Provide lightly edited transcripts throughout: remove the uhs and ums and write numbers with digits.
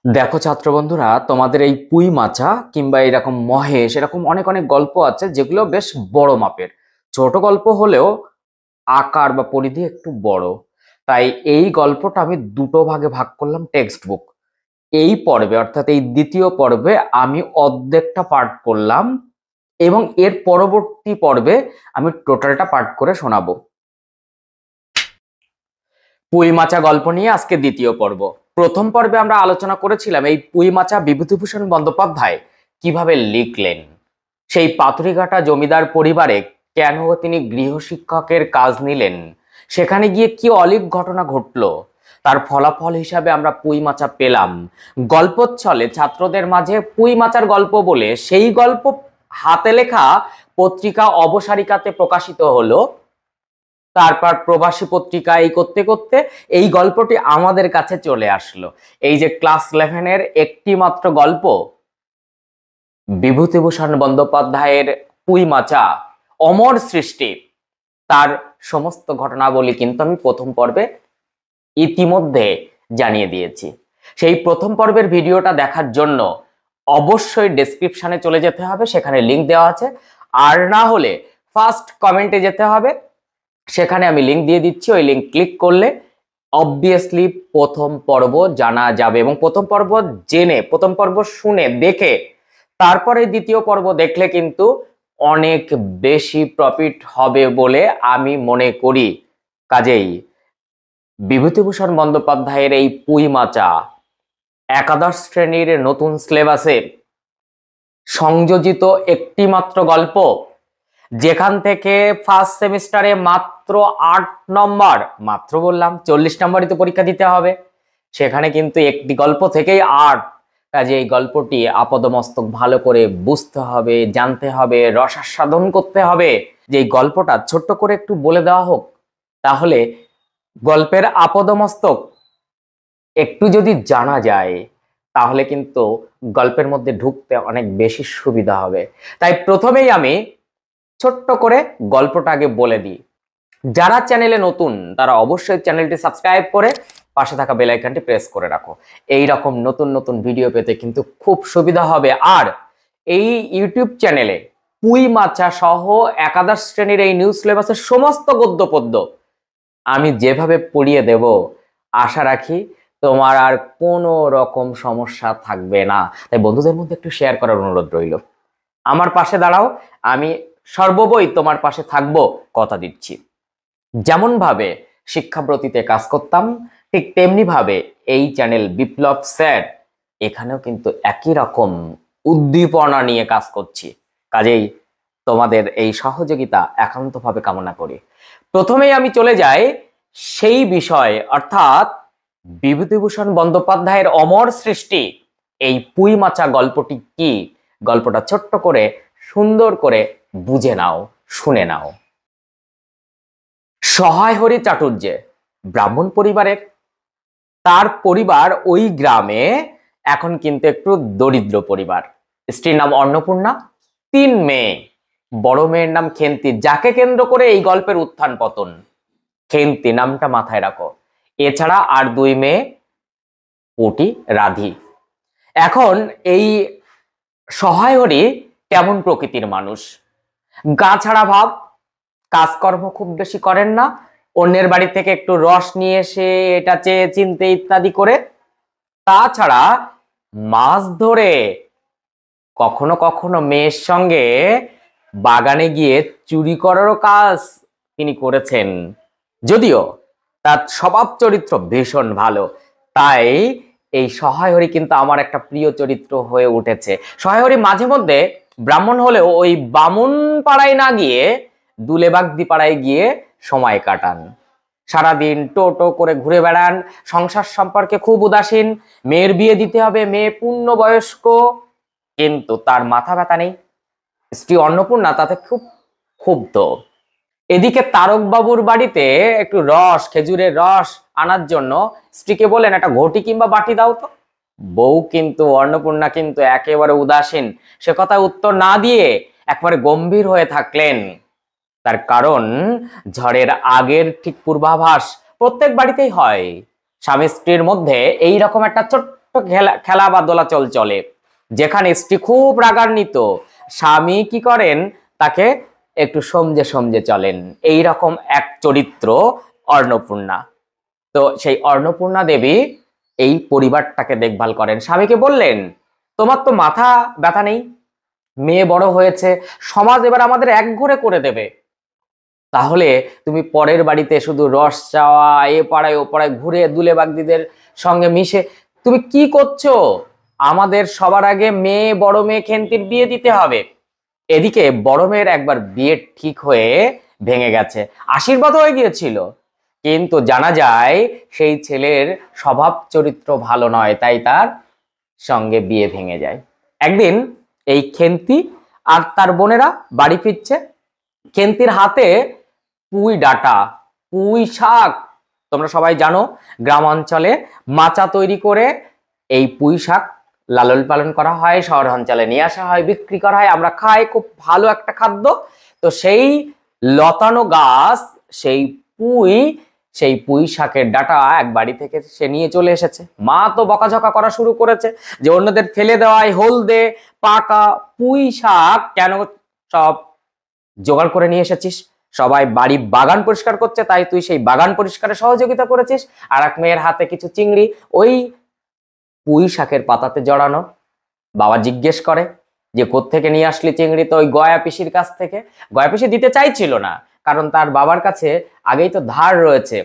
দেখো ছাত্র বন্ধুরা, তোমাদের এই পুঁই মাচা কিংবা এরকম মহেশ এরকম অনেক অনেক গল্প আছে যেগুলো বেশ বড় মাপের। ছোট গল্প হলেও আকার বা পরিধি একটু বড়। তাই এই গল্পটা আমি দুটো ভাগে ভাগ করলাম টেক্সট বুক। এই পর্বে অর্থাৎ এই দ্বিতীয় পর্বে আমি অর্ধেকটা পাঠ করলাম এবং এর পরবর্তী পর্বে আমি টোটালটা পাঠ করে শোনাবো। পুঁই মাচা গল্প নিয়ে আজকে দ্বিতীয় পর্ব। প্রথম পর্বে আমরা আলোচনা করেছিলাম এই পুঁই মাচা বিভূতিভূষণ বন্দ্যোপাধ্যায় কিভাবে লিখলেন, সেই পাথুরিঘাটা জমিদার পরিবারে কেন তিনি গৃহশিক্ষকের কাজ নিলেন, সেখানে গিয়ে কি অলীক ঘটনা ঘটলো, তার ফলাফল হিসাবে আমরা পুঁই মাচা পেলাম। গল্পচ্ছলে ছাত্রদের মাঝে পুঁই মাচার গল্প বলে সেই গল্প হাতে লেখা পত্রিকা অবসারিকাতে প্রকাশিত হলো। তারপর প্রবাসী পত্রিকা এই করতে করতে এই গল্পটি আমাদের কাছে চলে আসলো। এই যে ক্লাস 11-এর একটি মাত্র গল্প বিভূতিভূষণ বন্দ্যোপাধ্যায়ের পুঁই মাচা অমর সৃষ্টি, তার সমস্ত ঘটনাবলী কিন্তু আমি প্রথম পর্বে ইতিমধ্যে জানিয়ে দিয়েছি। সেই প্রথম পর্বের ভিডিওটা দেখার জন্য অবশ্যই ডেসক্রিপশনে চলে যেতে হবে, সেখানে লিংক দেওয়া আছে। আর না হলে ফার্স্ট কমেন্টে যেতে হবে, সেখানে আমি লিংক দিয়ে দিচ্ছি। ওই লিংক ক্লিক করলে অবভিয়াসলি প্রথম পর্ব জানা যাবে এবং প্রথম পর্ব জেনে, প্রথম পর্ব শুনে দেখে তারপরে দ্বিতীয় পর্ব দেখলে কিন্তু অনেক বেশি প্রফিট হবে বলে আমি মনে করি। কাজেই বিভূতিভূষণ বন্দ্যোপাধ্যায়ের এই পুঁই মাচা একাদশ শ্রেণীর নতুন সিলেবাসে সংযোজিত একটি মাত্র গল্প, যেখান থেকে ফার্স্ট সেমিস্টারে মাত্র 8 নম্বর, মাত্র বললাম 40 নম্বরই তো পরীক্ষা দিতে হবে, সেখানে কিন্তু একটি গল্প থেকেই 8। কাজে এই গল্পটি আপাদমস্তক ভালো করে বুঝতে হবে, জানতে হবে, রসাস্বাদন করতে হবে। যে এই গল্পটা ছোট্ট করে একটু বলে দেওয়া হোক, তাহলে গল্পের আপাদমস্তক একটু যদি জানা যায় তাহলে কিন্তু গল্পের মধ্যে ঢুকতে অনেক বেশি সুবিধা হবে। তাই প্রথমেই আমি ছোট্ট করে গল্পটা আগে বলে দিই। যারা চ্যানেলে নতুন তারা অবশ্যই চ্যানেলটি সাবস্ক্রাইব করে পাশে থাকা বেল আইকনটি প্রেস করে রাখো। এই রকম নতুন নতুন ভিডিও পেতে কিন্তু খুব সুবিধা হবে। আর এই ইউটিউব চ্যানেলে পুঁই মাচা সহ একাদশ শ্রেণীর এই নিউ সিলেবাসের সমস্ত গদ্য পদ্য আমি যেভাবে পড়িয়ে দেব, আশা রাখি তোমার আর কোনো রকম সমস্যা থাকবে না। তাই বন্ধুদের মধ্যে একটু শেয়ার করার অনুরোধ রইল। আমার পাশে দাঁড়াও, আমি সর্ববই তোমার পাশে থাকবো, কথা দিচ্ছি। যেমন ভাবে শিক্ষাব্রতীতে কাজ করতাম ঠিক তেমনি ভাবে এই চ্যানেল বিপ্লব স্যার এখানেও কিন্তু একই রকম উদ্দীপনা নিয়ে কাজ করছি। কাজেই তোমাদের এই সহযোগিতা একান্তভাবে কামনা করি। প্রথমেই আমি চলে যাই সেই বিষয়, অর্থাৎ বিভূতিভূষণ বন্দ্যোপাধ্যায়ের অমর সৃষ্টি এই পুঁই মাচা গল্পটি কি, গল্পটা ছোট্ট করে সুন্দর করে বুঝে নাও, শুনে নাও। সহায় হরি চাটুর্যে ব্রাহ্মণ পরিবারের, তার পরিবার ওই গ্রামে এখন কিন্তু একটু দরিদ্র পরিবার। স্ত্রীর নাম অন্নপূর্ণা, 3 মেয়ে। বড় মেয়ের নাম খেন্তি, যাকে কেন্দ্র করে এই গল্পের উত্থান পতন। খেন্তি নামটা মাথায় রাখো। এছাড়া আর 2 মেয়ে, পুটি, রাধি। এখন এই সহায় হরি কেমন প্রকৃতির মানুষ, গা ছাড়া ভাব, কাজকর্ম খুব বেশি করেন না, অন্যের বাড়ি থেকে একটু রস নিয়ে এসে এটা চেয়ে চিনতে ইত্যাদি করে, তাছাড়া মাছ ধরে কখনো কখনো মেয়ের সঙ্গে বাগানে গিয়ে চুরি করারও কাজ তিনি করেছেন। যদিও তার স্বভাব চরিত্র ভীষণ ভালো, তাই এই সহায় হরি কিন্তু আমার একটা প্রিয় চরিত্র হয়ে উঠেছে। সহায় হরি মাঝে মধ্যে ব্রাহ্মণ হলেও ওই বামুন পাড়ায় না গিয়ে দুলেবাগদি পাড়ায় গিয়ে সময় কাটান। সারাদিন টো টো করে ঘুরে বেড়ান, সংসার সম্পর্কে খুব উদাসীন। মেয়ের বিয়ে দিতে হবে, মেয়ে পূর্ণবয়স্ক, কিন্তু তার মাথা ব্যথা নেই। স্ত্রী অন্নপূর্ণা তাতে খুব ক্ষুব্ধ। এদিকে তারক বাবুর বাড়িতে একটু রস, খেজুরের রস আনার জন্য স্ত্রীকে বলেন একটা ঘটি কিংবা বাটি দাও তো। বউ কিন্তু অন্নপূর্ণা কিন্তু একেবারে উদাসীন, সে কথা উত্তর না দিয়ে একবারে গম্ভীর হয়ে থাকলেন। তার কারণ ঝড়ের আগের ঠিক পূর্বাভাস প্রত্যেক বাড়িতেই হয়। স্বামী স্ত্রীর মধ্যে এই রকম একটা ছোট্ট খেলা খেলা বা দোলাচল চলে, যেখানে স্ত্রী খুব রাগান্বিত, স্বামী কি করেন, তাকে একটু সমঝে সমঝে চলেন। এই রকম এক চরিত্র অন্নপূর্ণা। তো সেই অন্নপূর্ণা দেবী এই পরিবারটাকে দেখভাল করেন। স্বামীকে বললেন, তোমার তো মাথা ব্যথা নেই, মেয়ে বড় হয়েছে, সমাজ এবার আমাদের একঘরে করে দেবে, তাহলে তুমি পরের বাড়িতে শুধু রস চাওয়া, এ পাড়ায় ও পাড়ায় ঘুরে দুলে বাগদিদের সঙ্গে মিশে তুমি কি করছো? আমাদের সবার আগে মেয়ে, বড় মেয়ে খেন্তির বিয়ে দিতে হবে। এদিকে বড় মেয়ের একবার বিয়ে ঠিক হয়ে ভেঙে গেছে, আশীর্বাদ হয়ে গিয়েছিল, কিন্তু জানা যায় সেই ছেলের স্বভাব চরিত্র ভালো নয়, তাই তার সঙ্গে বিয়ে ভেঙে যায়। একদিন এই খেন্তি আর তার বোনেরা বাড়ি ফিরছে, খেন্তির হাতে পুঁই ডাঁটা, পুঁই শাক, তোমরা সবাই জানো গ্রাম অঞ্চলে মাচা তৈরি করে এই পুঁই শাক লালন পালন করা হয়, শহর অঞ্চলে নিয়ে আসা হয়, বিক্রি করা হয়, আমরা খাই, খুব ভালো একটা খাদ্য। তো সেই লতানো গাছ, সেই পুঁই, সেই পুঁই শাকের ডাঁটা এক বাড়ি থেকে সে নিয়ে চলে এসেছে। মা তো বকাঝকা করা শুরু করেছে যে অন্যদের ফেলে দেওয়ায় হলদে পাকা পুঁই শাক কেন সব জোগাড় করে নিয়ে এসেছিস, সবাই বাড়ি বাগান পরিষ্কার করছে তাই তুই সেই বাগান পরিষ্কারে সহযোগিতা করেছিস। আর এক মেয়ের হাতে কিছু চিংড়ি ওই পুঁই শাকের পাতাতে জড়ানো। বাবা জিজ্ঞেস করে যে কোত্থেকে নিয়ে আসলি চিংড়ি? তো ওই গয়া পিসির কাছ থেকে। গয়া পিসি দিতে চাইছিল না, কারণ তার বাবার কাছে আগেই তো ধার রয়েছে,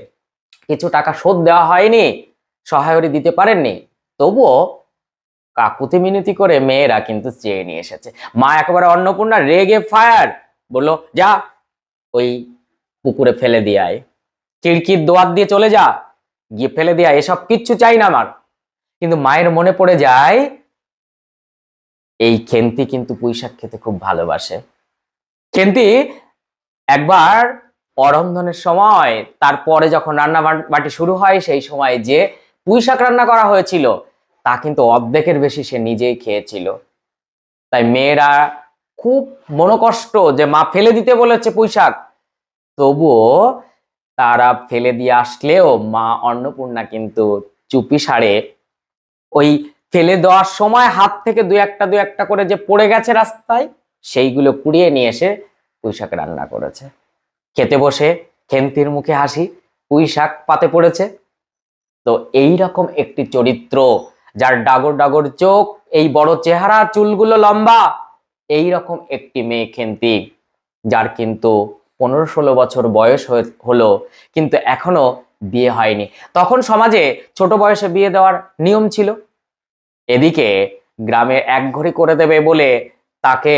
কিছু টাকা শোধ দেওয়া হয়নি, সহায়রি দিতে পারেননি। তবুও কাকুতি মিনতি করে মেয়েরা কিন্তু চেয়ে নিয়ে এসেছে। মা একেবারে অন্নপূর্ণা রেগে ফায়ার, বললো যা ওই পুকুরে ফেলে দিয়ে আয়, খিড়কির দোয়ার দিয়ে চলে যা, গিয়ে ফেলে দিয়ে আয়, এসব কিচ্ছু চাই না আমার। কিন্তু মায়ের মনে পড়ে যায় এই খেন্তি কিন্তু পুঁই শাক খেতে খুব ভালোবাসে। খেন্তি একবার অরন্ধনের সময়, তারপরে যখন রান্না বাটি শুরু হয়, সেই সময় যে পুঁই শাক রান্না করা হয়েছিল তা কিন্তু অর্ধেকের বেশি সে নিজেই খেয়েছিল। তাই মেয়েরা খুব মনোকষ্ট যে মা ফেলে দিতে বলেছে পুঁই শাক, তবুও তারা ফেলে দিয়ে আসলেও মা অন্নপূর্ণা কিন্তু চুপি সারে ওই ফেলে দেওয়ার সময় হাত থেকে দু একটা করে যে পড়ে গেছে রাস্তায়, সেইগুলো কুড়িয়ে নিয়ে এসে পুঁই শাক রান্না করেছে। খেতে বসে খেন্তির মুখে হাসি, পুঁই শাক পাতে পড়েছে। তো এই রকম একটি চরিত্র, যার ডাগর ডাগর চোখ, এই বড় চেহারা, চুলগুলো লম্বা, এই রকম একটি মেয়ে খেন্তি, যার কিন্তু 15-16 বছর বয়স হলো, কিন্তু এখনো বিয়ে হয়নি। তখন সমাজে ছোট বয়সে বিয়ে দেওয়ার নিয়ম ছিল। এদিকে গ্রামে একঘরে করে দেবে বলে তাকে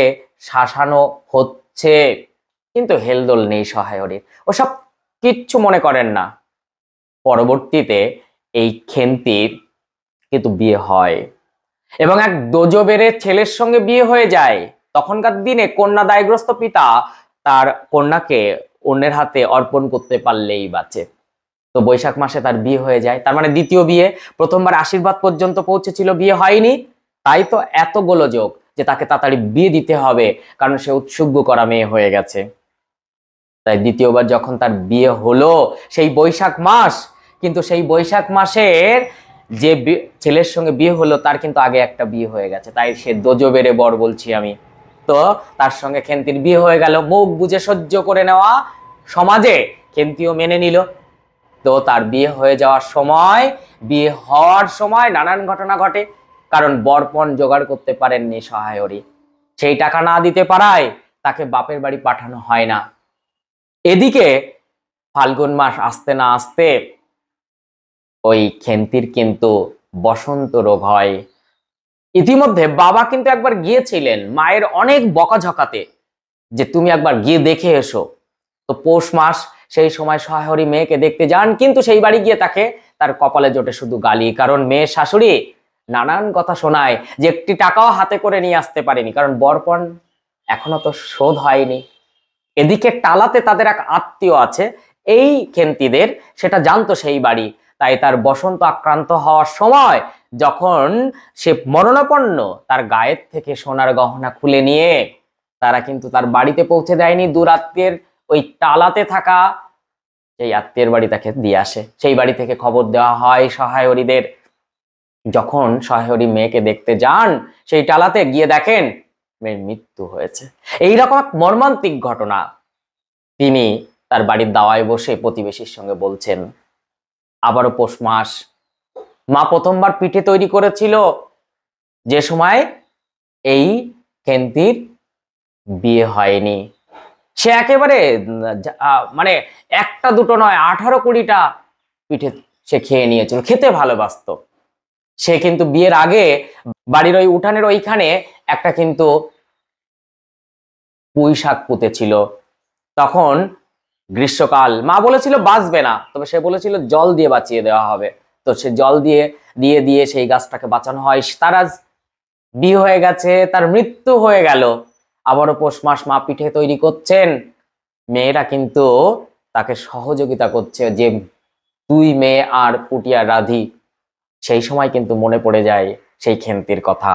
শাসানো হচ্ছে, কিন্তু হেলদোল নেই সহায়রীর, ওসব কিচ্ছু মনে করেন না। পরবর্তীতে এই খেন্তির কিন্তু বিয়ে হয় এবং এক দোজবেরে ছেলের সঙ্গে বিয়ে হয়ে যায়। তখনকার দিনে কন্যা দায়গ্রস্ত পিতা তার কন্যাকে অন্যের হাতে অর্পণ করতে পারলেই বাঁচে। তো বৈশাখ মাসে তার বিয়ে হয়ে যায়, তার মানে দ্বিতীয় বিয়ে। প্রথমবার আশীর্বাদ পর্যন্ত পৌঁছেছিল, বিয়ে হয়নি, তাই তো এত গোলযোগ যে তাকে তাড়াতাড়ি বিয়ে দিতে হবে, কারণ সে উৎসুগ্গ করা মেয়ে হয়ে গেছে। তাই দ্বিতীয়বার যখন তার বিয়ে হলো সেই বৈশাখ মাস, কিন্তু সেই বৈশাখ মাসের যে ছেলের সঙ্গে বিয়ে হলো তার কিন্তু আগে একটা বিয়ে হয়ে গেছে, তাই সে দোজবেরে বর বলছি আমি। তো তার সঙ্গে খেন্তির বিয়ে হয়ে গেল, মুখ বুঝে সহ্য করে নেওয়া সমাজে খেন্তিও মেনে নিল। তো তার বিয়ে হয়ে যাওয়ার সময়, বিয়ে হওয়ার সময় নানান ঘটনা ঘটে, কারণ বরপণ জোগাড় করতে পারেননি সহায়রী, সেই টাকা না দিতে পারায় তাকে বাপের বাড়ি পাঠানো হয় না। এদিকে ফাল্গুন মাস আসতে না আসতে ওই খেন্তির কিন্তু বসন্ত রোগ হয়। ইতিমধ্যে বাবা কিন্তু একবার গিয়েছিলেন মায়ের অনেক বকাঝকাতে যে তুমি একবার গিয়ে দেখে এসো। তো পৌষ মাস, সেই সময় সহায়রী মেয়েকে দেখতে যান, কিন্তু সেই বাড়ি গিয়ে তাকে তার কপালে জোটে শুধু গালি, কারণ মেয়ের শাশুড়ি নানান কথা শোনায় যে একটি টাকাও হাতে করে নিয়ে আসতে পারেনি, কারণ বরপণ এখনো তো শোধ হয়নি। এদিকে টালাতে তাদের এক আত্মীয় আছে এই খেন্তিদের, সেটা জানতো সেই বাড়ি, তাই তার বসন্ত আক্রান্ত হওয়ার সময় যখন সে মরণাপন্ন, তার গায়ের থেকে সোনার গহনা খুলে নিয়ে তারা কিন্তু তার বাড়িতে পৌঁছে দেয়নি, দূর আত্মীয়ের ওই টালাতে থাকা সেই আত্মীয়ের বাড়ি তাকে দিয়ে আসে। সেই বাড়ি থেকে খবর দেওয়া হয় সহায়রীদের যখন সহায়রী মেয়েকে দেখতে যান সেই টালাতে, গিয়ে দেখেন মেয়ের মৃত্যু হয়েছে। এইরকম এক মর্মান্তিক ঘটনা তিনি তার বাড়ির দাওয়ায় বসে প্রতিবেশীর সঙ্গে বলছেন। আবারও পৌষ মাস, মা প্রথমবার পিঠে তৈরি করেছিল যে সময় এই খেন্তির বিয়ে হয়নি। সে একেবারে মানে একটা দুটো নয়, 18-20টা পিঠে সে খেয়ে নিয়েছিল, খেতে ভালোবাসতো। সে কিন্তু বিয়ের আগে বাড়ির ওই উঠানের ওইখানে একটা কিন্তু পুঁই শাক পুঁতেছিল। তখন গ্রীষ্মকাল, মা বলেছিল বাঁচবে না, তবে সে বলেছিল জল দিয়ে বাঁচিয়ে দেওয়া হবে। তো সে জল দিয়ে দিয়ে দিয়ে সেই গাছটাকে বাঁচানো হয়। তার আজ বিয়ে হয়ে গেছে, তার মৃত্যু হয়ে গেল। আবারও পৌষ মাস, মা পিঠে তৈরি করছেন, মেয়েরা কিন্তু তাকে সহযোগিতা করছে যে তুই মেয়ে আর পুটিয়া রাধি। সেই সময় কিন্তু মনে পড়ে যায় সেই খেন্তির কথা,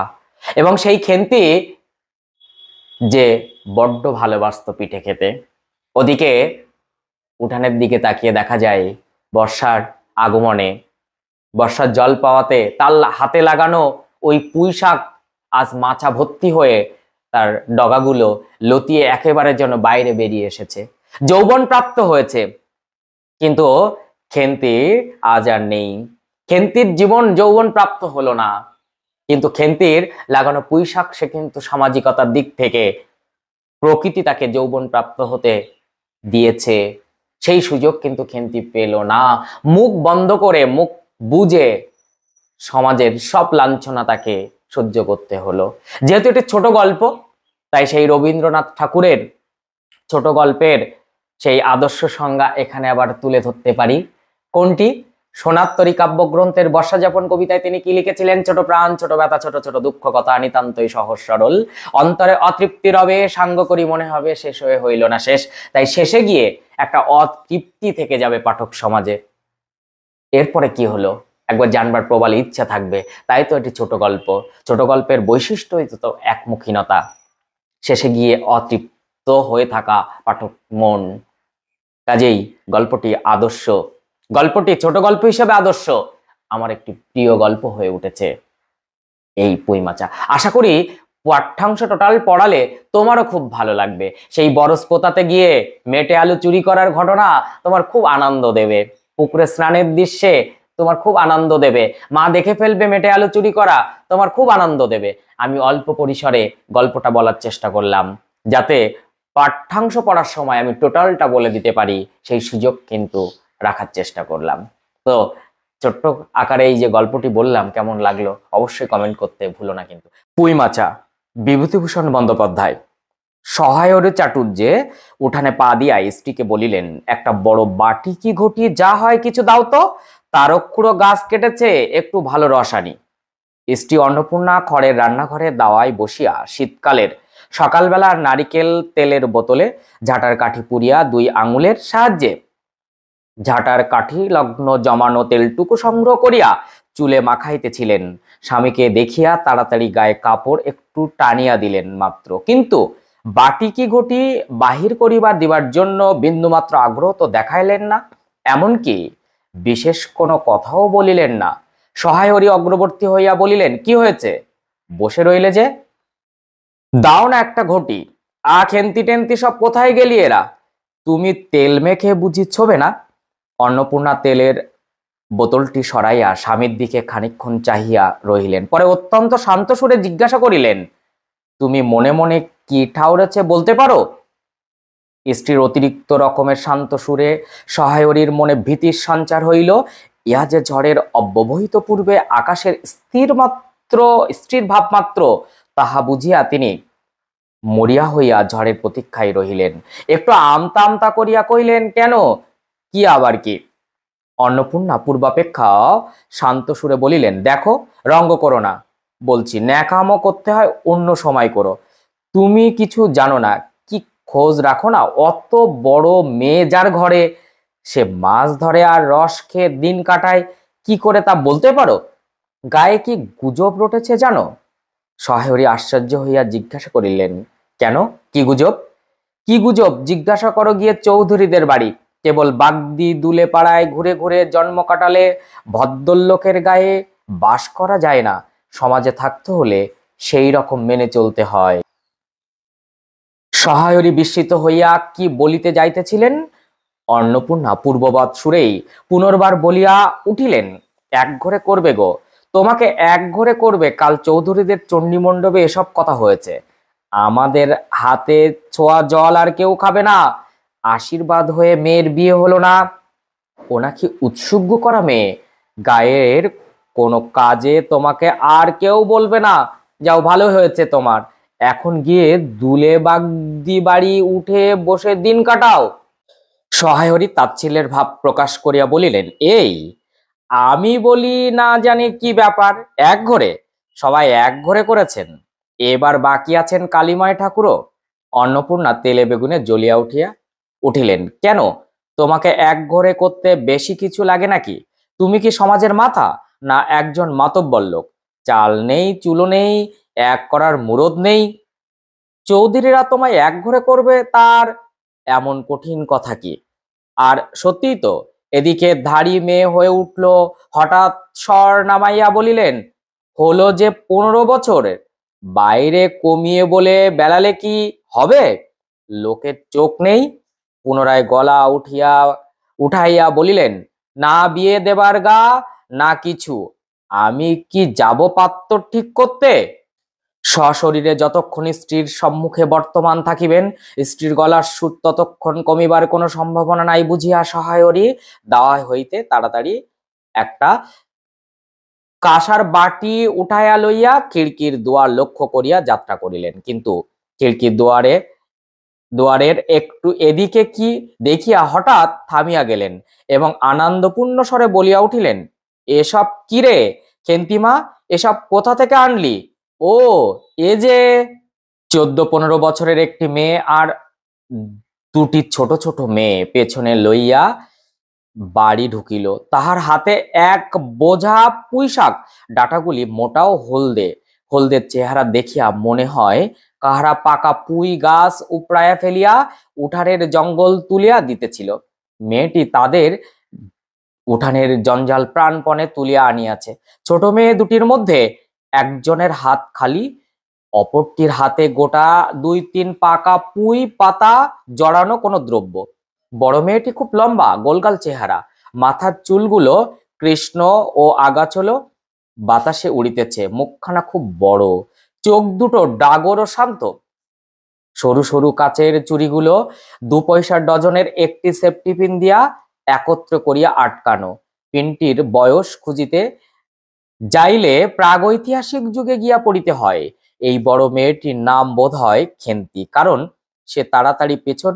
এবং সেই খেন্তি যে বড্ড ভালোবাসতো পিঠে খেতে। ওদিকে উঠানের দিকে তাকিয়ে দেখা যায় বর্ষার আগমনে, বর্ষার জল পাওয়াতে তার হাতে লাগানো ওই পুঁই শাক আজ মাচা ভর্তি হয়ে তার ডগাগুলো লতিয়ে একেবারে যেন বাইরে বেরিয়ে এসেছে, যৌবন প্রাপ্ত হয়েছে। কিন্তু খেন্তি আজ আর নেই। খেন্তির জীবন যৌবন প্রাপ্ত হলো না, কিন্তু খেন্তির লাগানো পুঁই শাক সে কিন্তু সামাজিকতার দিক থেকে প্রকৃতি তাকে যৌবন প্রাপ্ত হতে দিয়েছে। সেই সুযোগ কিন্তু খেন্তি পেল না। মুখ বন্ধ করে, মুখ বুজে সমাজের সব লাঞ্ছনা তাকে সহ্য করতে হলো। যেহেতু এটি ছোট গল্প, তাই সেই রবীন্দ্রনাথ ঠাকুরের ছোট গল্পের সেই আদর্শ সংজ্ঞা এখানে আবার তুলে ধরতে পারি। কোনটি? সোনার তরী কাব্যগ্রন্থের বর্ষাযাপন কবিতায় তিনি কি লিখেছিলেন? ছোট প্রাণ, ছোট ব্যথা, ছোট ছোট দুঃখ কথা, নিতান্তই সহজ সরল, অন্তরে অতৃপ্তি রবে, সাঙ্গ করি মনে হবে শেষ হয়ে হইল না শেষ। তাই শেষে গিয়ে একটা অতৃপ্তি থেকে যাবে পাঠক সমাজে। এরপরে কি হলো একবার জানবার প্রবল ইচ্ছা থাকবে। তাই তো এটি ছোট গল্প। ছোট গল্পের বৈশিষ্ট্যই তো একমুখীনতা, শেষে গিয়ে অতৃপ্ত হয়ে থাকা পাঠক মন। কাজেই গল্পটি আদর্শ, গল্পটি ছোট গল্প হিসেবে আদর্শ, আমার একটি প্রিয় গল্প হয়ে উঠেছে এই পুঁই মাচা। আশা করি পাঠ্যাংশ টোটাল পড়ালে তোমারও খুব ভালো লাগবে। সেই বরসপোতাতে গিয়ে মেটে আলু চুরি করার ঘটনা তোমার খুব আনন্দ দেবে। পুকুরে স্নানের দৃশ্যে তোমার খুব আনন্দ দেবে। মা দেখে ফেলবে মেটে আলু চুরি করা, তোমার খুব আনন্দ দেবে। আমি অল্প পরিসরে গল্পটা বলার চেষ্টা করলাম, যাতে পাঠ্যাংশ পড়ার সময় আমি টোটালটা বলে দিতে পারি, সেই সুযোগ কিন্তু রাখার চেষ্টা করলাম। তো ছোট্ট আকারে এই যে গল্পটি বললাম কেমন লাগলো অবশ্যই কমেন্ট করতে ভুলো না কিন্তু। পুঁই মাচা, বিভূতিভূষণ বন্দ্যোপাধ্যায়। সহায়রে চাটুর্যে উঠানে পা দিয়া স্ত্রীকে বলিলেন, একটা বড় বাটি কি ঘটি যা হয় কিছু দাও তো, তারকুড়ো গাছ কেটেছে, একটু ভালো রস আনি। স্ত্রী অন্নপূর্ণা খড়ের রান্নাঘরে দাওয়ায় বসিয়া শীতকালের সকালবেলার নারিকেল তেলের বোতলে ঝাঁটার কাঠি পুড়িয়া 2 আঙুলের সাহায্যে ঝাঁটার কাঠি লগ্ন জমানো তেলটুকু সংগ্রহ করিয়া চুলে মাখাইতেছিলেন। স্বামীকে দেখিয়া তাড়াতাড়ি গায়ে কাপড় একটু টানিয়া দিলেন মাত্র, কিন্তু বাটি কি ঘটি বাহির করিবার দিবার জন্য বিন্দুমাত্র আগ্রহ তো দেখাইলেন না, এমনকি বিশেষ কোনো কথাও বলিলেন না। সহায়রী অগ্রবর্তী হইয়া বলিলেন, কি হয়েছে, বসে রইলে যে, দাও না একটা ঘটি। খেন্তি টেন্তি সব কোথায় গেলি এরা? তুমি তেল মেখে বুঝি ছোবে না? অন্নপূর্ণা তেলের বোতলটি সরাইয়া স্বামীর দিকে খানিকক্ষণ চাহিয়া রহিলেন, পরে অত্যন্ত শান্ত সুরে জিজ্ঞাসা করিলেন, তুমি মনে মনে কি ঠাউরেছে বলতে পারো? স্ত্রীর অতিরিক্ত রকমের শান্ত সুরে সহায়রীর মনে ভীতির সঞ্চার হইল। ইহা যে ঝড়ের অব্যবহিত পূর্বে আকাশের স্থির ভাব মাত্র, তাহা বুঝিয়া তিনি মরিয়া হইয়া ঝড়ের প্রতীক্ষায় রহিলেন। একটু আমতা আমতা করিয়া কহিলেন, কেন, কি আবার কি? অন্নপূর্ণা পূর্বাপেক্ষা শান্ত সুরে বলিলেন, দেখো, রঙ্গ করো না বলছি, ন্যাকামো করতে হয় অন্য সময় করো। তুমি কিছু জানো না, কি খোঁজ রাখো না? অত বড় মেয়ে যার ঘরে, সে মাছ ধরে আর রস খেয়ে দিন কাটায়, কি করে তা বলতে পারো? গায়ে কি গুজব রটেছে জানো? সহায়রী আশ্চর্য হইয়া জিজ্ঞাসা করিলেন, কেন, কি গুজব? কি গুজব জিজ্ঞাসা করো গিয়ে চৌধুরীদের বাড়ি। কেবল বাগদি দুলে পাড়ায় ঘুরে ঘুরে জন্ম কাটালে ভদ্রলোকের গায়ে বাস করা যায় না, সমাজে থাকতে হলে সেই রকম মেনে চলতে হয়। সহায়রী বিস্মিত হইয়া কি বলিতে যাইতেছিলেন, অন্নপূর্ণা পূর্ববৎ সুরেই পুনর্বার বলিয়া উঠিলেন, এক ঘরে করবে গো, তোমাকে এক ঘরে করবে। কাল চৌধুরীদের চণ্ডী মণ্ডপে এসব কথা হয়েছে, আমাদের হাতে ছোঁয়া জল আর কেউ খাবে না। আশীর্বাদ হয়ে মেয়ের বিয়ে হলো না, ও নাকি উৎসুগ্য করা মেয়ে, গায়ের কোনো কাজে তোমাকে আর কেউ বলবে না। যাও, ভালো হয়েছে তোমার, এখন গিয়ে দুলে বাগদি বাড়ি উঠে বসে দিন কাটাও। সহায়রী তাচ্ছিল্যের ভাব প্রকাশ করিয়া বলিলেন, এই আমি বলি না জানি কি ব্যাপার, এক ঘরে সবাই এক ঘরে করেছেন, এবার বাকি আছেন কালীময় ঠাকুরও। অন্নপূর্ণা তেলে বেগুনে জ্বলিয়া উঠিলেন, কেন, তোমাকে এক ঘরে করতে বেশি কিছু লাগে নাকি? তুমি কি সমাজের মাথা, না একজন মাতব্বর লোক? চাল নেই, চুলো নেই, এক করার মুরদ নেই, চৌধুরীরা তোমায় এক ঘরে করবে তার এমন কঠিন কথা কি? আর সত্যিই তো, এদিকে ধাড়ি মেয়ে হয়ে উঠল, হঠাৎ স্বর নামাইয়া বলিলেন, হলো যে 15 বছরের, বাইরে কমিয়ে বলে বেলালে কি হবে? লোকের চোখ নেই? পুনরায় গলা উঠাইয়া বলিলেন, না বিয়ে দেবার গা, না কিছু, আমি কি যাব পাত্র ঠিক করতে? সশরীরে যতক্ষণ স্ত্রীর সম্মুখে বর্তমান থাকিবেন, স্ত্রীর গলার সুর ততক্ষণ কমিবার কোনো সম্ভাবনা নাই বুঝিয়া সহায়রী দাওয়া হইতে তাড়াতাড়ি একটা কাঁসার বাটি উঠাইয়া লইয়া খিড়কির দুয়ার লক্ষ্য করিয়া যাত্রা করিলেন। কিন্তু খিড়কির দুয়ারের একটু এদিকে কি দেখিয়া হঠাৎ থামিয়া গেলেন এবং আনন্দপূর্ণ স্বরে বলিয়া উঠিলেন, এসব কিরে খেন্তিমা, এসব কোথা থেকে আনলি? ও, এ যে 14-15 বছরের একটি মেয়ে আর দুটি ছোট ছোট মেয়ে পেছনে লইয়া বাড়ি ঢুকিল। তাহার হাতে এক বোঝা পুঁইশাক, ডাটাগুলি মোটাও হলদে, হলদের চেহারা দেখিয়া মনে হয় কাহারা পাকা পুঁই গাছ উপড়াইয়া ফেলিয়া উঠানের জঙ্গল তুলিয়া দিতেছিল। মেয়েটি তাদের উঠানের জঞ্জাল প্রাণপণে তুলিয়া আনিয়াছে। ছোট মেয়ে দুটির মধ্যে একজনের হাত খালি, অপরটির হাতে গোটা 2-3 পাকা পুঁই পাতা জড়ানো কোনো দ্রব্য। বড় মেয়েটি খুব লম্বা, গোলগাল চেহারা, মাথার চুলগুলো কৃষ্ণ ও আগাছলো বাতাসে উড়িতেছে, মুখখানা খুব বড়, চোখ দুটো ডাগর ও শান্ত। সরু সরু কাচের চুড়িগুলো 2 পয়সার ডজনের একটি সেফটি পিন দিয়া একত্র করিয়া আটকানো। পিনটির বয়স খুঁজিতে যাইলে প্রাগৈতিহাসিক যুগে গিয়া পড়িতে হয়। এই বড় মেয়েটির নাম বোধ হয় খেন্তি, কারণ সে তাড়াতাড়ি পেছন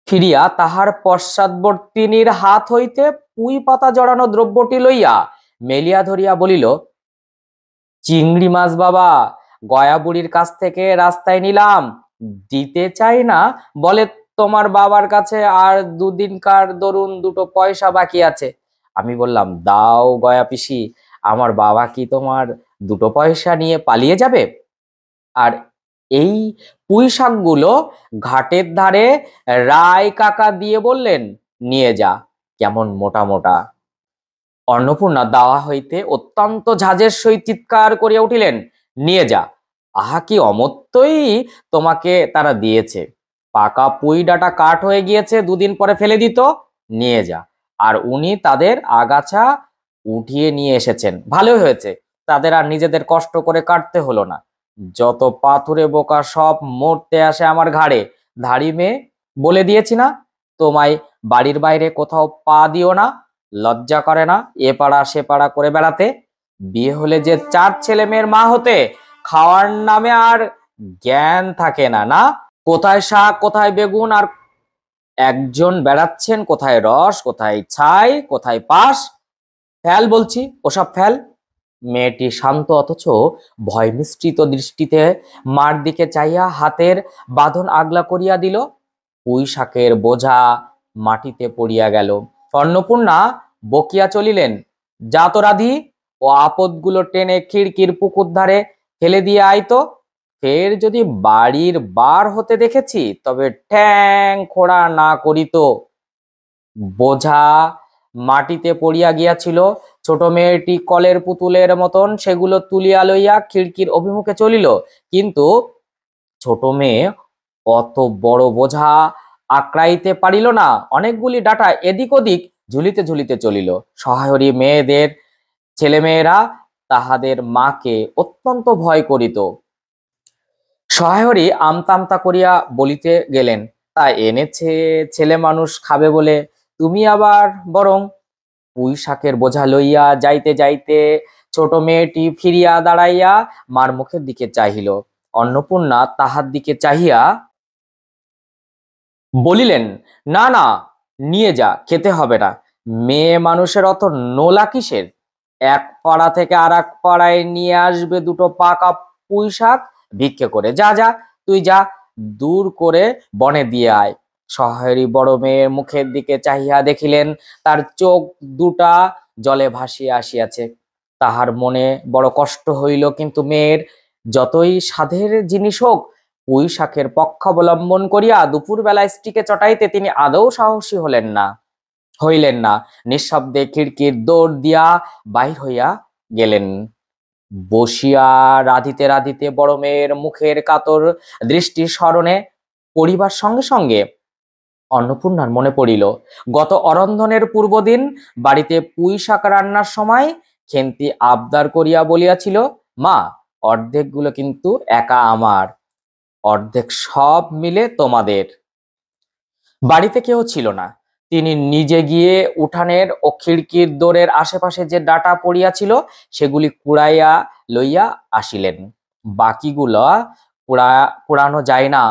ফিরিয়া তাহার পশ্চাৎবর্তিনীর হাত হইতে পুঁই পাতা জড়ানো দ্রব্যটি লইয়া মেলিয়া ধরিয়া বলিল, চিংড়ি মাছ বাবা, গয়া বুড়ির কাছ থেকে রাস্তায় নিলাম, দিতে চাই না বলে তোমার বাবার কাছে আর দুদিনকার দরুন 2 পয়সা বাকি আছে। আমি বললাম, দাও গয়া পিসি, আমার বাবা কি তোমার 2 পয়সা নিয়ে পালিয়ে যাবে? আর এই পুঁই শাকগুলো ঘাটের ধারে রায় কাকা দিয়ে বললেন, নিয়ে যা, কেমন মোটা মোটা। অন্নপূর্ণা দাওয়া হইতে অত্যন্ত ঝাঁজের সহিত চিৎকার করিয়া উঠিলেন, নিয়ে যা, আহা কি অমত্যই তোমাকে তারা দিয়েছে, পাকা পুঁই ডাটা কাঠ হয়ে গিয়েছে, 2 দিন পরে ফেলে দিত, নিয়ে যা। আর উনি তাদের আগাছা উঠিয়ে নিয়ে এসেছেন, ভালোই হয়েছে, তাদের আর নিজেদের কষ্ট করে কাটতে হলো না। যত পাথুরে বোকা সব মরতে আসে আমার ঘাড়ে। ধাড়ি মেয়ে, বলে দিয়েছি না তোমায় বাড়ির বাইরে কোথাও পা দিও না, লজ্জা করে না এ পাড়া সে পাড়া করে বেড়াতে? বিয়ে হলে যে 4 ছেলে মেয়ের মা হতে, খাওয়ার নামে আর জ্ঞান থাকে না, না কোথায় শাক কোথায় বেগুন, আর একজন বেড়াচ্ছেন কোথায় রস কোথায় ছাই কোথায় পাশ। ফেল বলছি, ওসব ফেল। মেয়েটি শান্ত অথচ ভয় মিশ্রিত দৃষ্টিতে মার দিকে চাইয়া হাতের বাঁধন আগলা করিয়া দিল। পুঁই শাকের বোঝা মাটিতে পড়িয়া গেল। অন্নপূর্ণা বকিয়া চলিলেন, যা তো রাধি, ও আপদগুলো টেনে খিড়কির পুকুর ধারে ফেলে দিয়ে আইতো, ফের যদি বাড়ির বার হতে দেখেছি তবে ঠ্যাং খোড়া না করিত। বোঝা মাটিতে পড়িয়া গিয়াছিল। ছোট মেয়েটি কলের পুতুলের মতন সেগুলো তুলিয়া লইয়া খিড়কির অভিমুখে চলিল, কিন্তু ছোট মেয়ে অত বড় বোঝা আঁকড়াইতে পারিল না। অনেকগুলি ডাঁটা এদিক ওদিক ঝুলিতে ঝুলিতে চলিল। সহায়রী মেয়েদের ছেলেমেয়েরা তাহাদের মাকে অত্যন্ত ভয় করিত। সহায়রী আমতা আমতা করিয়া বলিতে গেলেন, তা এনেছে ছেলে মানুষ খাবে বলে, তুমি আবার বরং। পুঁই শাকের বোঝা লইয়া যাইতে যাইতে ছোট মেয়েটি ফিরিয়া দাঁড়াইয়া মার মুখের দিকে চাহিল। অন্নপূর্ণা তাহার দিকে চাহিয়া বলিলেন, না না, নিয়ে যা, খেতে হবে না। মেয়ে মানুষের অত নোলা কিসের? এক পাড়া থেকে আর এক পাড়ায় নিয়ে আসবে দুটো পাকা পুঁই শাক ভিক্ষে করে। যা যা, তুই যা, দূর করে বনে দিয়ে আয়। সহায়রী বড় মেয়ের মুখের দিকে চাহিয়া দেখিলেন তার চোখ দুটা জলে ভাসিয়া আসিয়াছে। তাহার মনে বড় কষ্ট হইল, কিন্তু মেয়ের যতই সাধের জিনিস হোক, পুঁই শাকের পক্ষাবলম্বন করিয়া দুপুর বেলায় স্ত্রীকে চটাইতে তিনি আদৌ সাহসী হইলেন না। নিঃশব্দে খিড়কির দৌড় দিয়া বাহির হইয়া গেলেন। বসিয়া রাঁধিতে রাঁধিতে বড় মেয়ের মুখের কাতর দৃষ্টি স্মরণে পড়িবার সঙ্গে সঙ্গে অন্নপূর্ণার মনে পড়িল, গত অরন্ধনের পূর্বদিন বাড়িতে পুঁই শাক রান্নার সময় খেন্তি আবদার করিয়া বলিয়াছিল, মা, অর্ধেকগুলো কিন্তু একা আমার, অর্ধেক সব মিলে তোমাদের। বাড়িতে কেউ ছিল না। তিনি নিজে গিয়ে উঠানের ও খিড়কির দোরের আশেপাশে যে ডাঁটা পড়িয়াছিল সেগুলি কুড়াইয়া লইয়া আসিলেন। বাকিগুলা কুড়ানো যায় না,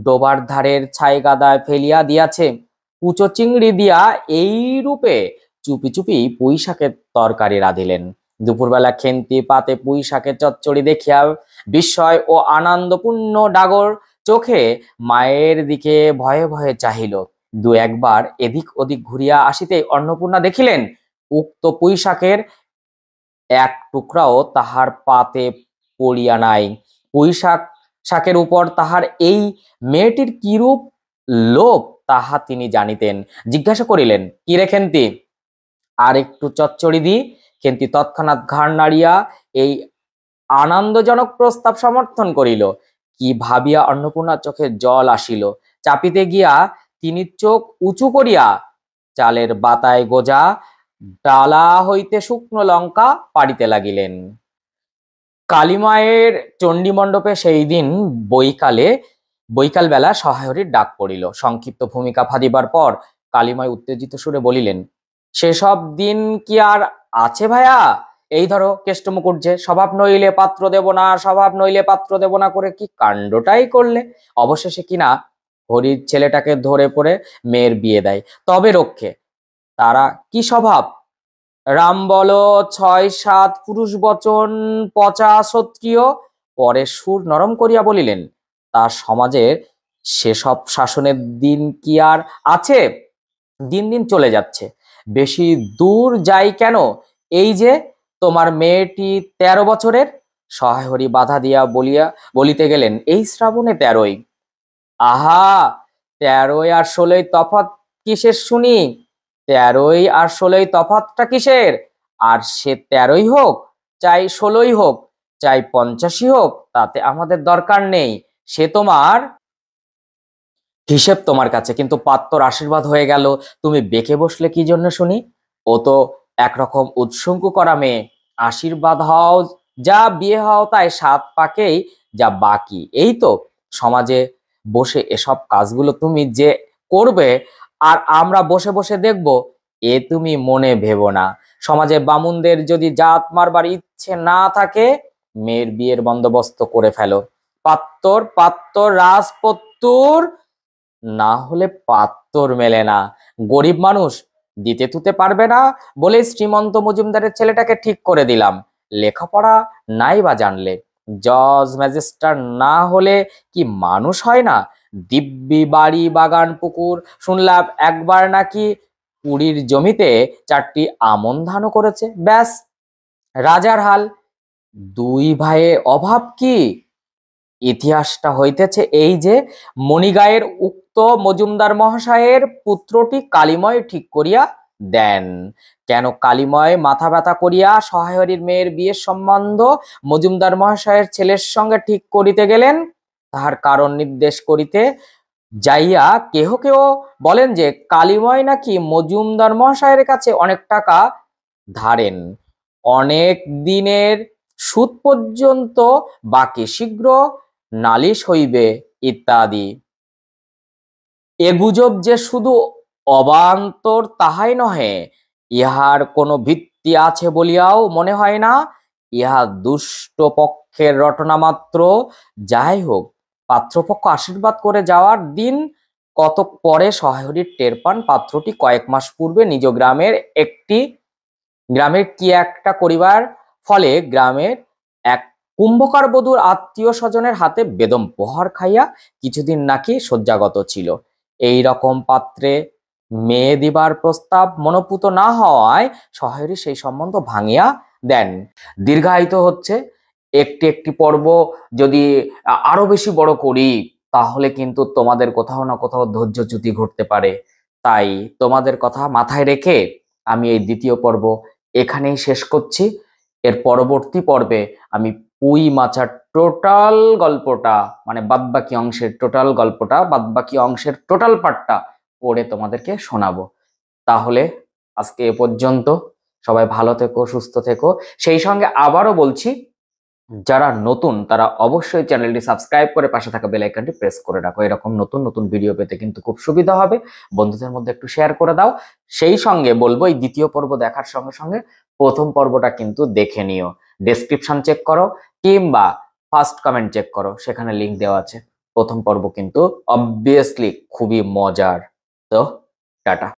ডোবার ধারের ছাই গাদায় ফেলিয়া দিয়াছে। কুচো চিংড়ি দিয়া এই রূপে চুপি চুপি পুঁই শাকের তরকারি রাঁধিলেন। দুপুরবেলা খেন্তি পাতে পুঁই শাকের চচ্চড়ি দেখিয়া বিস্ময় ও আনন্দপূর্ণ ডাগর চোখে মায়ের দিকে ভয়ে ভয়ে চাহিল। দু একবার এদিক ওদিক ঘুরিয়া আসিতেই অন্নপূর্ণা দেখিলেন উক্ত পুঁই শাকের এক টুকরাও তাহার পাতে পড়িয়া নাই। পুঁই শাকের উপর তাহার এই মেয়েটির কিরূপ লোভ তাহা তিনি জানিতেন। জিজ্ঞাসা করিলেন, কি রে খেন্তি, আর একটু চচ্চড়ি দি? খেন্তি তৎক্ষণাৎ ঘাড় নাড়িয়া এই আনন্দজনক প্রস্তাব সমর্থন করিল। কি ভাবিয়া অন্নপূর্ণার চোখে জল আসিল। চাপিতে গিয়া তিনি চোখ উঁচু করিয়া চালের বাতায় গোজা ডালা হইতে শুকনো লঙ্কা পাড়িতে লাগিলেন। কালীমায়ের চণ্ডী মণ্ডপে সেই দিন বৈকাল বেলা সহায়রীর ডাক পড়িল। সংক্ষিপ্ত ভূমিকা ফাঁদিবার পর কালীমায় উত্তেজিত সুরে বলিলেন, সেসব দিন কি আর আছে ভাইয়া? এই ধরো কেষ্ট মুকুটঝে, স্বভাব নইলে পাত্র দেব না, স্বভাব নইলে পাত্র দেব না করে কি কাণ্ডটাই করলে। অবশেষে কিনা হরির ছেলেটাকে ধরে পড়ে মেয়ের বিয়ে দেয়। তবে রক্ষে, তারা কি স্বভাব! রাম বলো ৬-৭ পুরুষ বচন পচা ক্ষত্রিয়। পরে সুর নরম করিয়া বলিলেন, তার সমাজের সেসব শাসনের দিন কি আর আছে? দিন দিন চলে যাচ্ছে, বেশি দূর যাই কেন। এই যে তোমার মেয়েটি ১৩ বছরের। সহায়রী বাধা দিয়া বলিতে গেলেন, এই শ্রাবণে ১৩ই। আহা, ১৩ আর ১৬ তফাৎ কিসের শুনি? ১৩ আর ১৬ তফাৎটা কিসের? আর সে ১৩ই হোক, চাই ১৬ই হোক, চাই ৮৫ই হোক, তাতে আমাদের দরকার নেই। সে তোমার হিসেব তোমার কাছে, কিন্তু পাত্তর আশীর্বাদ হয়ে গেল। তুমি বেঁকে বসলে কি জন্য শুনি? ও তো একরকম উৎসঙ্গ করা মেয়ে। আশীর্বাদ হও যা, বিয়ে হও তাই, ৭ পাকেই যা বাকি। এই তো সমাজে বসে এসব কাজগুলো তুমি যে করবে আর আমরা বসে বসে দেখব, এ তুমি মনে ভেবো না। সমাজে বামুনদের যদি জাত মারবার ইচ্ছে না থাকে, মেয়ের বিয়ের বন্দোবস্ত করে ফেলো। পাত্তর রাজপত্তুর না হলে পাত্তর মেলে না। গরিব মানুষ, দিতে তুতে পারবে না বলে শ্রীমন্ত মজুমদারের ছেলেটাকে ঠিক করে দিলাম। লেখাপড়া নাই বা জানলে, জজ ম্যাজিস্ট্রেট না হলে কি মানুষ হয় না? দিব্যি বাড়ি বাগান পুকুর, শুনলাম একবার নাকি পুরীর জমিতে ৪টি আমন ধানও করেছে। ব্যাস রাজার হাল। দুই ভাইয়ে অভাব কি? ইতিহাসটা হইতেছে এই যে, মণিগায়ের উক্ত মজুমদার মহাশয়ের পুত্রটি কালীময় ঠিক করিয়া দেন। কেন কালিময় মাথা ব্যথা করিয়া সহায়রীর মেয়ের বিয়ের সম্বন্ধ মজুমদার মহাশয়ের ছেলের সঙ্গে ঠিক করিতে গেলেন? তাহার কারণ নির্দেশ করিতে যাইয়া কেহ কেহ বলেন যে কালিময় নাকি মজুমদার মহাশয়ের কাছে অনেক টাকা ধারেন, অনেক দিনের সুদ পর্যন্ত বাকি, শীঘ্র নালিশ হইবে ইত্যাদি। এ গুজব যে শুধু অবান্তর তাহাই নহে, ইহার কোনো ভিত্তি আছে বলিয়াও মনে হয় না। ইহা দুষ্ট পক্ষের রটনা মাত্র। যাই হোক, পাত্রপক্ষ আশীর্বাদ করে যাওয়ার দিন কতক পরে সহায়রীর টের পান পাত্রটি কয়েক মাস পূর্বে নিজ গ্রামের কি একটা করিবার ফলে গ্রামের এক কুম্ভকার বধূর আত্মীয় স্বজনের হাতে বেদম প্রহার খাইয়া কিছুদিন নাকি শয্যাগত ছিল। এই রকম পাত্রে মেয়ে দিবার প্রস্তাব মনোপুত না হওয়ায় সহায়রী সেই সম্বন্ধ ভাঙিয়া দেন। দীর্ঘায়িত হচ্ছে, একটি একটি পর্ব যদি আরো বেশি বড় করি তাহলে কিন্তু তোমাদের কোথাও না কোথাও ধৈর্যচ্যুতি ঘটতে পারে। তাই তোমাদের কথা মাথায় রেখে আমি এই দ্বিতীয় পর্ব এখানেই শেষ করছি। এর পরবর্তী পর্বে আমি পুঁই মাছের টোটাল গল্পটা, মানে বাদবাকি অংশের টোটাল পার্টটা পড়ে তোমাদেরকে শোনাবো। তাহলে আজকে এ পর্যন্ত। সবাই ভালো থেকো, সুস্থ থেকো। সেই সঙ্গে আবারও বলছি, যারা নতুন তারা অবশ্যই চ্যানেলটি সাবস্ক্রাইব করে পাশে থাকা বেল আইকনটি প্রেস করে রাখো। এরকম নতুন নতুন ভিডিও পেতে কিন্তু খুব সুবিধা হবে। বন্ধুদের মধ্যে একটু শেয়ার করে দাও। সেই সঙ্গে বলবো, এই দ্বিতীয় পর্ব দেখার সঙ্গে সঙ্গে প্রথম পর্বটা কিন্তু দেখে নিও। ডেসক্রিপশন চেক করো কিংবা ফার্স্ট কমেন্ট চেক করো, সেখানে লিংক দেওয়া আছে। প্রথম পর্ব কিন্তু অবভিয়াসলি খুবই মজার। তো টাটা।